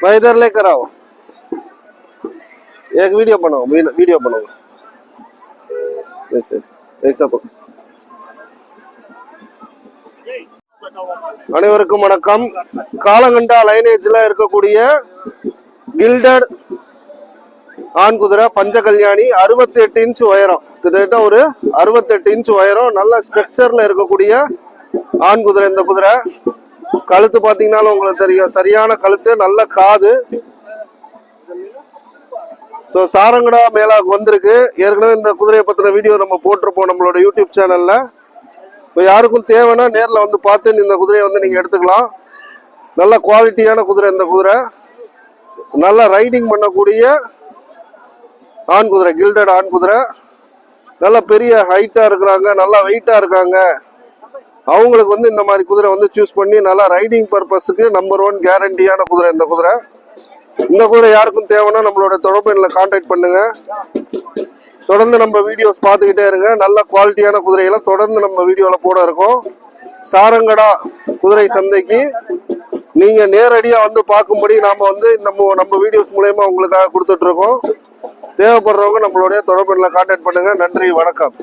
भाई इधर लेकर आओ, एक वीडियो बनाओ ऐसा அனைவருக்கும் வணக்கம். காலங்கண்டா லைனேஜ்ல இருக்கக்கூடிய கில்டட் ஆண் குதிரை பஞ்சகல்யாணி 68 இன்ச் உயரம், கிட்டத்தட்ட ஒரு 68 இன்ச் உயரம், நல்ல ஸ்ட்ரக்சர்ல இருக்கக்கூடிய ஆண் குதிரை. இந்த குதிரை கழுத்து பாத்தீங்கன்னாலும் உங்களுக்கு தெரியும், சரியான கழுத்து, நல்ல காது. ஸோ சாரங்கடா மேலாக்கு வந்திருக்கு. ஏற்கனவே இந்த குதிரையை பத்தின வீடியோ நம்ம போட்டிருப்போம் நம்மளோட யூடியூப் சேனல்ல. இப்போ யாருக்கும் தேவைன்னா நேரில் வந்து பார்த்து இந்த குதிரையை வந்து நீங்கள் எடுத்துக்கலாம். நல்ல குவாலிட்டியான குதிரை. இந்த குதிரை நல்லா ரைடிங் பண்ணக்கூடிய ஆண் குதிரை, கில்டட் ஆண் குதிரை. நல்ல பெரிய ஹைட்டாக இருக்கிறாங்க, நல்லா வெயிட்டாக இருக்காங்க. அவங்களுக்கு வந்து இந்த மாதிரி குதிரை வந்து சூஸ் பண்ணி நல்லா ரைடிங் பர்பஸுக்கு நம்பர் 1 கேரண்டியான குதிரை இந்த குதிரை. இந்த குதிரை யாருக்கும் தேவைன்னா நம்மளோட தொடர்பு எண்ணில் கான்டாக்ட் பண்ணுங்க. தொடர்ந்து நம்ம வீடியோஸ் பார்த்துக்கிட்டே இருங்க. நல்ல குவாலிட்டியான குதிரைகளை தொடர்ந்து நம்ம வீடியோவில் போட இருக்கோம். சாரங்கடா குதிரை சந்தைக்கு நீங்கள் நேரடியாக வந்து பார்க்கும்படி நாம் வந்து நம்ம வீடியோஸ் மூலயமா உங்களுக்காக கொடுத்துட்ருக்கோம். தேவைப்படுறவங்க நம்மளுடைய தொடர்பு எண்ணில் கான்டாக்ட் பண்ணுங்கள். நன்றி, வணக்கம்.